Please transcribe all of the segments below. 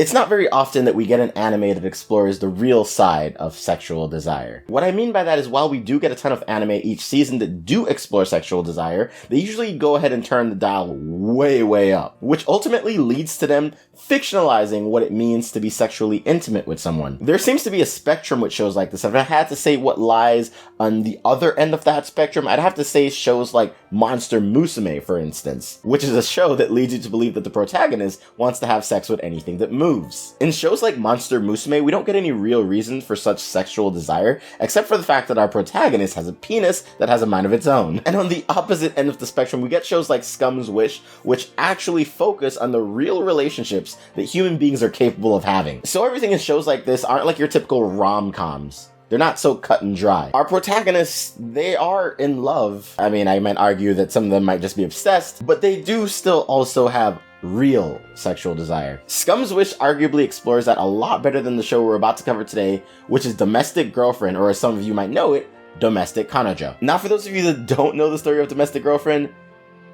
It's not very often that we get an anime that explores the real side of sexual desire. What I mean by that is while we do get a ton of anime each season that do explore sexual desire, they usually go ahead and turn the dial way, way up, which ultimately leads to them fictionalizing what it means to be sexually intimate with someone. There seems to be a spectrum with shows like this. If I had to say what lies on the other end of that spectrum, I'd have to say shows like Monster Musume, for instance, which is a show that leads you to believe that the protagonist wants to have sex with anything that moves. In shows like Monster Musume, we don't get any real reason for such sexual desire, except for the fact that our protagonist has a penis that has a mind of its own. And on the opposite end of the spectrum, we get shows like Scum's Wish, which actually focus on the real relationships that human beings are capable of having. So everything in shows like this aren't like your typical rom-coms. They're not so cut and dry. Our protagonists, they are in love. I mean, I might argue that some of them might just be obsessed, but they do still also have real sexual desire. Scum's Wish arguably explores that a lot better than the show we're about to cover today, which is Domestic Girlfriend, or as some of you might know it, Domestic Kanojo. Now, for those of you that don't know the story of Domestic Girlfriend,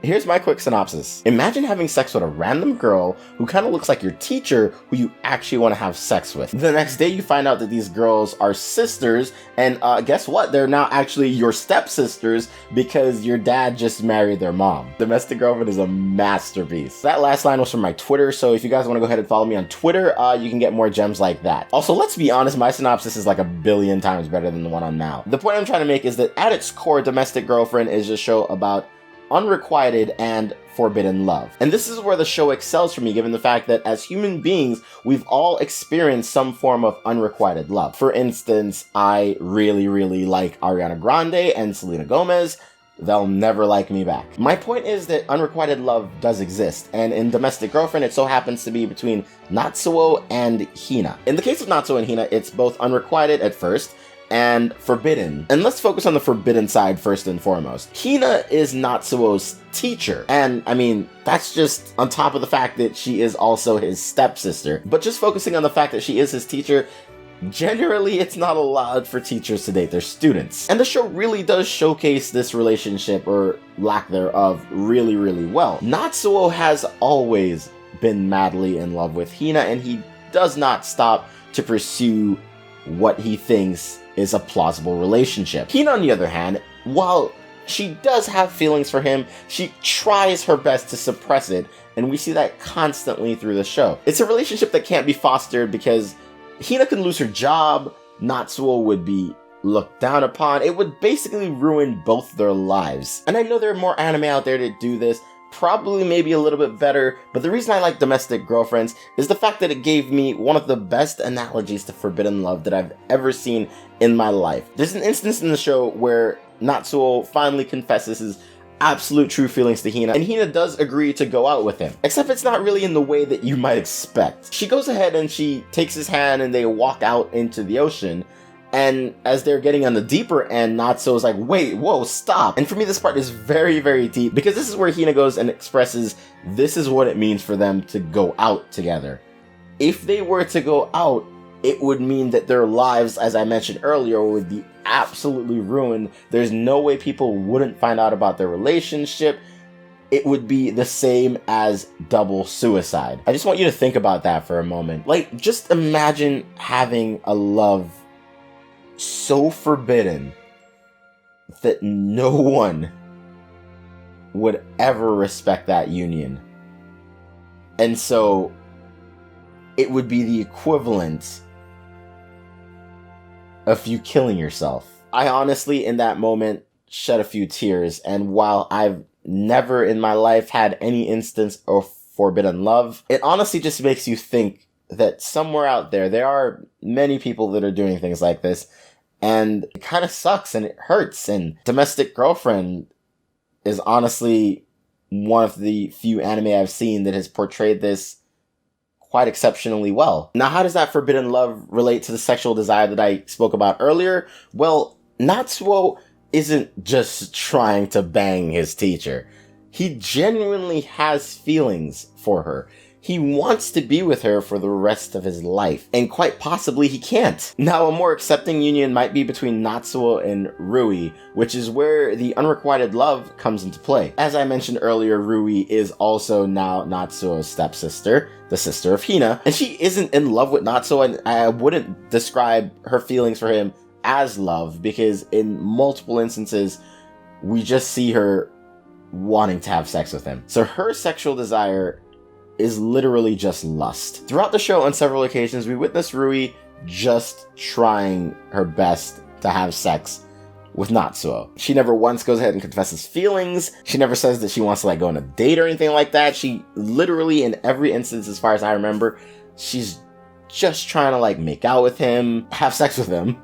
here's my quick synopsis. Imagine having sex with a random girl who kind of looks like your teacher who you actually want to have sex with. The next day you find out that these girls are sisters, and guess what? They're now actually your stepsisters because your dad just married their mom. Domestic Girlfriend is a masterpiece. That last line was from my Twitter, so if you guys want to go ahead and follow me on Twitter, you can get more gems like that. Also, let's be honest, my synopsis is like 1 billion times better than the one on now. The point I'm trying to make is that at its core, Domestic Girlfriend is a show about unrequited and forbidden love. And this is where the show excels for me, given the fact that as human beings, we've all experienced some form of unrequited love. For instance, I really, really like Ariana Grande and Selena Gomez. They'll never like me back. My point is that unrequited love does exist, and in Domestic Girlfriend, it so happens to be between Natsuo and Hina. In the case of Natsuo and Hina, it's both unrequited at first, and forbidden. And let's focus on the forbidden side first and foremost. Hina is Natsuo's teacher, and I mean, that's just on top of the fact that she is also his stepsister. But just focusing on the fact that she is his teacher, generally it's not allowed for teachers to date their students. And the show really does showcase this relationship, or lack thereof, really, really well. Natsuo has always been madly in love with Hina, and he does not stop to pursue what he thinks is a plausible relationship. Hina, on the other hand, while she does have feelings for him, she tries her best to suppress it, and we see that constantly through the show. It's a relationship that can't be fostered because Hina can lose her job, Natsuo would be looked down upon. It would basically ruin both their lives. And I know there are more anime out there that do this, probably maybe a little bit better, but the reason I like Domestic Girlfriends is the fact that it gave me one of the best analogies to forbidden love that I've ever seen in my life. There's an instance in the show where Natsuo finally confesses his absolute true feelings to Hina, and Hina does agree to go out with him. Except it's not really in the way that you might expect. She goes ahead and she takes his hand and they walk out into the ocean, and as they're getting on the deeper end, Natsuo's like, wait, whoa, stop. And for me, this part is very, very deep, because this is where Hina goes and expresses this is what it means for them to go out together. If they were to go out, it would mean that their lives, as I mentioned earlier, would be absolutely ruined. There's no way people wouldn't find out about their relationship. It would be the same as double suicide. I just want you to think about that for a moment. Like, just imagine having a love so forbidden that no one would ever respect that union. And so it would be the equivalent of you killing yourself. I honestly, in that moment, shed a few tears, and while I've never in my life had any instance of forbidden love, it honestly just makes you think that somewhere out there, there are many people that are doing things like this, and it kind of sucks and it hurts. And Domestic Girlfriend is honestly one of the few anime I've seen that has portrayed this quite exceptionally well. Now, how does that forbidden love relate to the sexual desire that I spoke about earlier? Well, Natsuo isn't just trying to bang his teacher. He genuinely has feelings for her. he wants to be with her for the rest of his life, and quite possibly he can't. Now, a more accepting union might be between Natsuo and Rui, which is where the unrequited love comes into play. As I mentioned earlier, Rui is also now Natsuo's stepsister, the sister of Hina, and she isn't in love with Natsuo, and I wouldn't describe her feelings for him as love, because in multiple instances, we just see her wanting to have sex with him. So her sexual desire is literally just lust. Throughout the show, on several occasions, we witness Rui just trying her best to have sex with Natsuo. She never once goes ahead and confesses feelings. She never says that she wants to go on a date or anything like that. She literally, in every instance, as far as I remember, she's just trying to make out with him, have sex with him.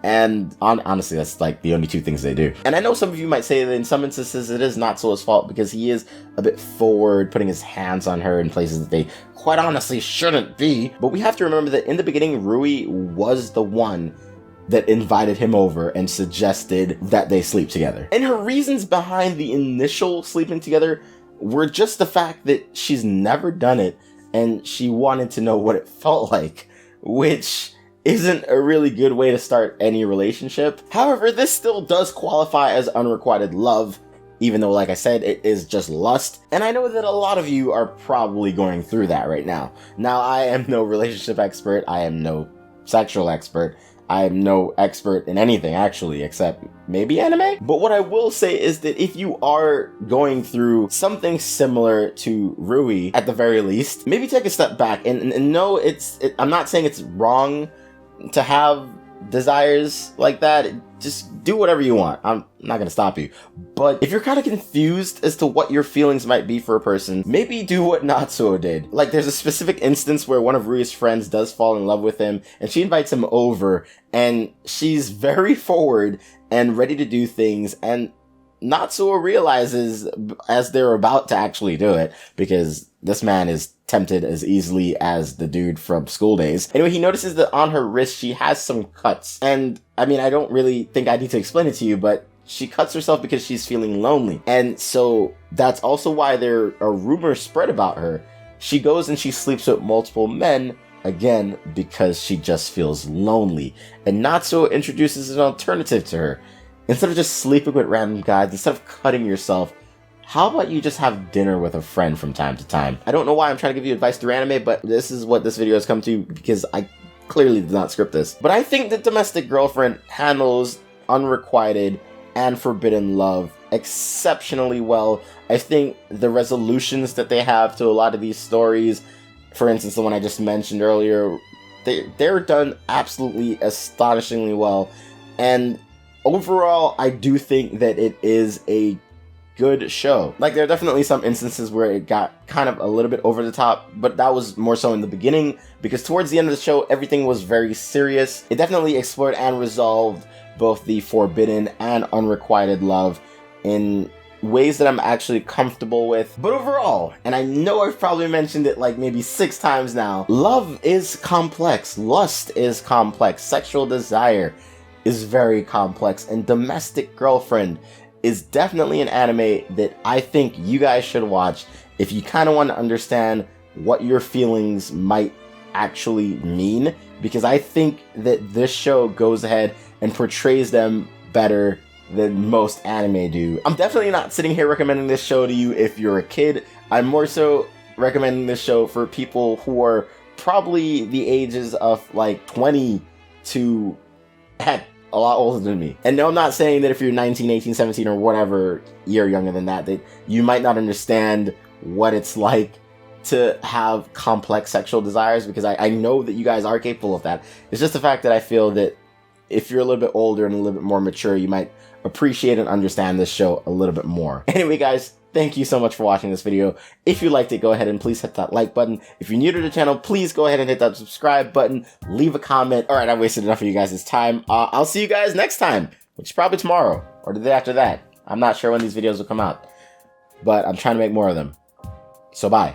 And honestly, that's the only two things they do. And I know some of you might say that in some instances it is Natsuo's fault because he is a bit forward, putting his hands on her in places that they quite honestly shouldn't be. But we have to remember that in the beginning, Rui was the one that invited him over and suggested that they sleep together. And her reasons behind the initial sleeping together were just the fact that she's never done it and she wanted to know what it felt like, which isn't a really good way to start any relationship. However, this still does qualify as unrequited love, even though, like I said, it is just lust. And I know that a lot of you are probably going through that right now. Now, I am no relationship expert. I am no sexual expert. I am no expert in anything, actually, except maybe anime. But what I will say is that if you are going through something similar to Rui, at the very least, maybe take a step back and know I'm not saying it's wrong to have desires like that. Just do whatever you want. I'm not gonna stop you. But if you're kind of confused as to what your feelings might be for a person, maybe do what Natsuo did. There's a specific instance where one of Rui's friends does fall in love with him, and she invites him over, and she's very forward and ready to do things, and Natsuo realizes as they're about to actually do it, because this man is tempted as easily as the dude from School Days. Anyway, he notices that on her wrist she has some cuts. And I mean, I don't really think I need to explain it to you, but she cuts herself because she's feeling lonely. And so that's also why there are rumors spread about her. She goes and she sleeps with multiple men, again, because she just feels lonely. And Natsuo introduces an alternative to her. Instead of just sleeping with random guys, instead of cutting yourself, how about you just have dinner with a friend from time to time? I don't know why I'm trying to give you advice through anime, but this is what this video has come to because I clearly did not script this. But I think that Domestic Girlfriend handles unrequited and forbidden love exceptionally well. I think the resolutions that they have to a lot of these stories, for instance, the one I just mentioned earlier, they're done absolutely astonishingly well. And overall, I do think that it is a good show. There are definitely some instances where it got kind of a little bit over the top, but that was more so in the beginning, because towards the end of the show, everything was very serious. It definitely explored and resolved both the forbidden and unrequited love in ways that I'm actually comfortable with. But overall, and I know I've probably mentioned it maybe 6 times now, love is complex, lust is complex, sexual desire is very complex, and Domestic Girlfriend is definitely an anime that I think you guys should watch if you kind of want to understand what your feelings might actually mean, because I think that this show goes ahead and portrays them better than most anime do. I'm definitely not sitting here recommending this show to you if you're a kid. I'm more so recommending this show for people who are probably the ages of 20 to heck, a lot older than me. And no, I'm not saying that if you're 19, 18, 17, or whatever year younger than that you might not understand what it's like to have complex sexual desires, because I know that you guys are capable of that. It's just the fact that I feel that if you're a little bit older and a little bit more mature, you might appreciate and understand this show a little bit more. Anyway, guys, thank you so much for watching this video. If you liked it, go ahead and please hit that like button. If you're new to the channel, please go ahead and hit that subscribe button. Leave a comment. All right, I wasted enough of you guys' time. I'll see you guys next time, which is probably tomorrow or the day after that. I'm not sure when these videos will come out, but I'm trying to make more of them. So bye.